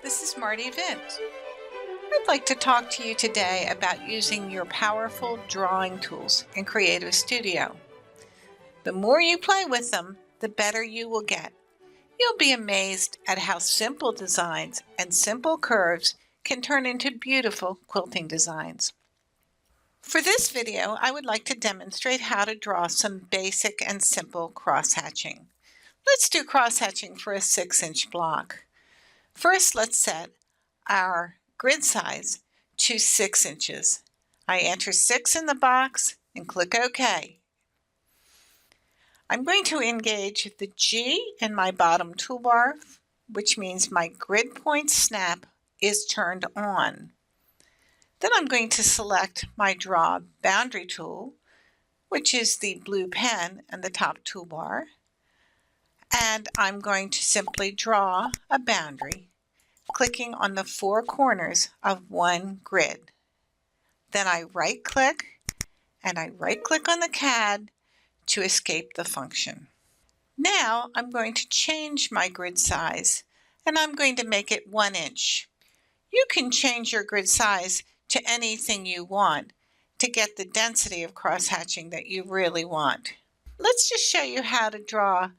This is Marty Vint. I'd like to talk to you today about using your powerful drawing tools in Creative Studio. The more you play with them, the better you will get. You'll be amazed at how simple designs and simple curves can turn into beautiful quilting designs. For this video, I would like to demonstrate how to draw some basic and simple cross-hatching. Let's do cross-hatching for a 6-inch block. First, let's set our grid size to 6 inches. I enter 6 in the box and click OK. I'm going to engage the G in my bottom toolbar, which means my grid point snap is turned on. Then I'm going to select my Draw Boundary tool, which is the blue pen in the top toolbar, and I'm going to simply draw a boundary, clicking on the 4 corners of one grid. Then I right-click and I right-click on the CAD to escape the function. Now I'm going to change my grid size and I'm going to make it 1 inch. You can change your grid size to anything you want to get the density of cross-hatching that you really want. Let's just show you how to draw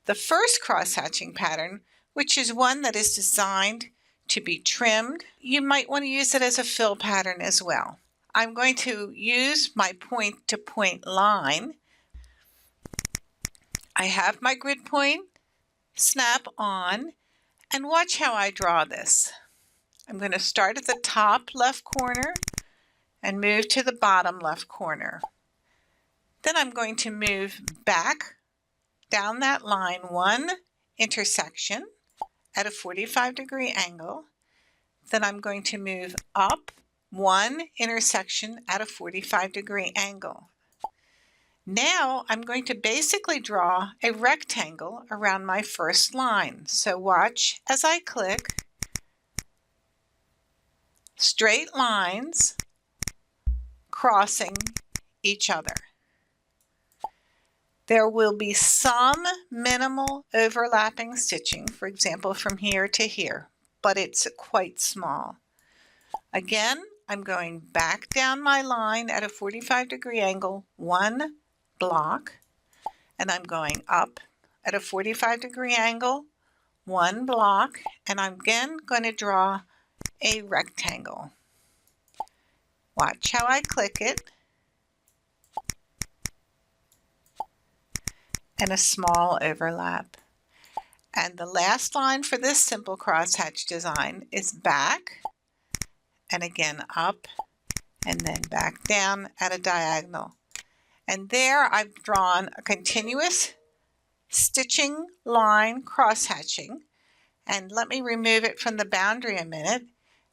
the first cross-hatching pattern, which is one that is designed to be trimmed. You might want to use it as a fill pattern as well. I'm going to use my point-to-point line. I have my grid point snap on, and watch how I draw this. I'm going to start at the top left corner and move to the bottom left corner. Then I'm going to move back down that line 1 intersection at a 45-degree angle. Then I'm going to move up 1 intersection at a 45-degree angle. Now I'm going to basically draw a rectangle around my first line. So watch as I click. Straight lines crossing each other. There will be some minimal overlapping stitching, for example, from here to here, but it's quite small. Again, I'm going back down my line at a 45-degree angle, 1 block, and I'm going up at a 45-degree angle, 1 block, and I'm again going to draw a rectangle. Watch how I click it. And a small overlap. And the last line for this simple crosshatch design is back, and again up, and then back down at a diagonal. And there I've drawn a continuous stitching line crosshatching. And let me remove it from the boundary a minute,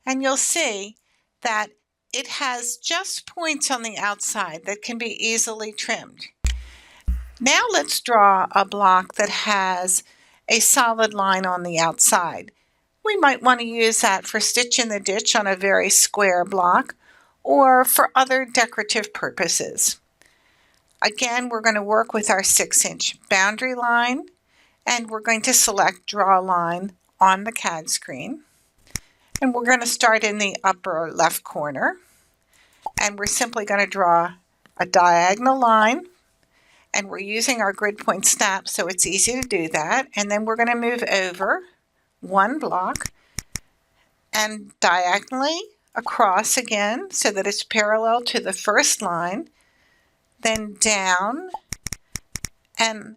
and you'll see that it has just points on the outside that can be easily trimmed. Now let's draw a block that has a solid line on the outside. We might want to use that for stitch in the ditch on a very square block or for other decorative purposes. Again, we're going to work with our 6-inch boundary line, and we're going to select Draw Line on the CAD screen. And we're going to start in the upper left corner, and we're simply going to draw a diagonal line. And we're using our grid point snap, so it's easy to do that. And then we're going to move over 1 block and diagonally across again so that it's parallel to the first line, then down and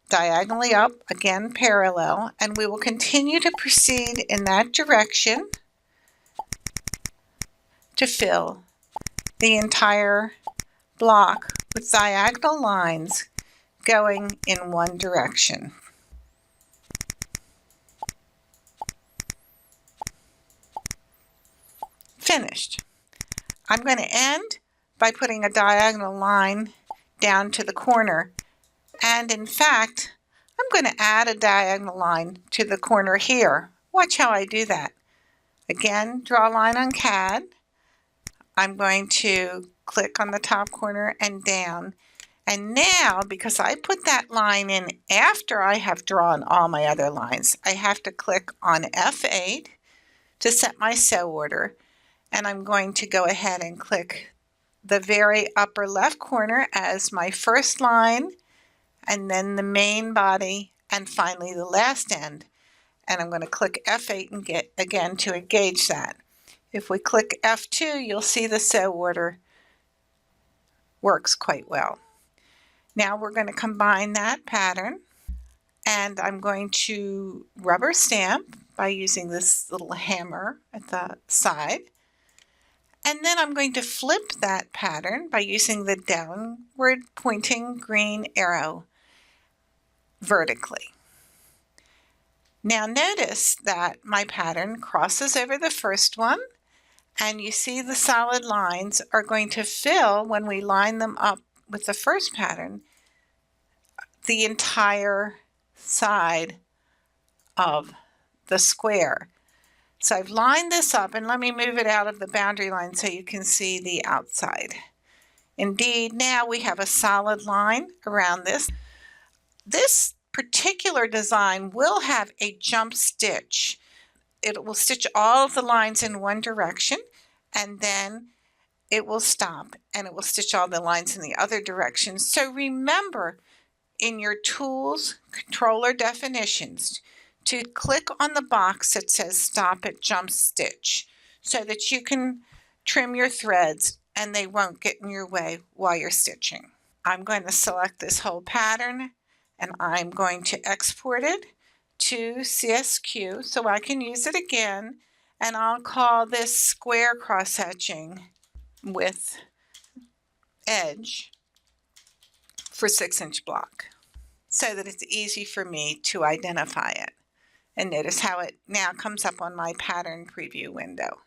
diagonally up, again parallel, and we will continue to proceed in that direction to fill the entire block with diagonal lines going in one direction. Finished. I'm going to end by putting a diagonal line down to the corner, and in fact I'm going to add a diagonal line to the corner here. Watch how I do that. Again, draw a line on CAD. I'm going to click on the top corner and down. And now, because I put that line in after I have drawn all my other lines, I have to click on F8 to set my sew order, and I'm going to go ahead and click the very upper left corner as my first line, and then the main body, and finally the last end. And I'm going to click F8 and get again to engage that. If we click F2, you'll see the sew order works quite well. Now we're going to combine that pattern, and I'm going to rubber stamp by using this little hammer at the side. And then I'm going to flip that pattern by using the downward pointing green arrow vertically. Now notice that my pattern crosses over the first one, and you see the solid lines are going to fill, when we line them up with the first pattern, the entire side of the square. So I've lined this up, and let me move it out of the boundary line so you can see the outside. Indeed, now we have a solid line around this. This particular design will have a jump stitch. It will stitch all of the lines in one direction, and then it will stop and it will stitch all the lines in the other direction. So remember, in your tools controller definitions, to click on the box that says stop at jump stitch so that you can trim your threads and they won't get in your way while you're stitching. I'm going to select this whole pattern, and I'm going to export it to CSQ so I can use it again, and I'll call this square cross hatching with edge for 6-inch block so that it's easy for me to identify it. And notice how it now comes up on my pattern preview window.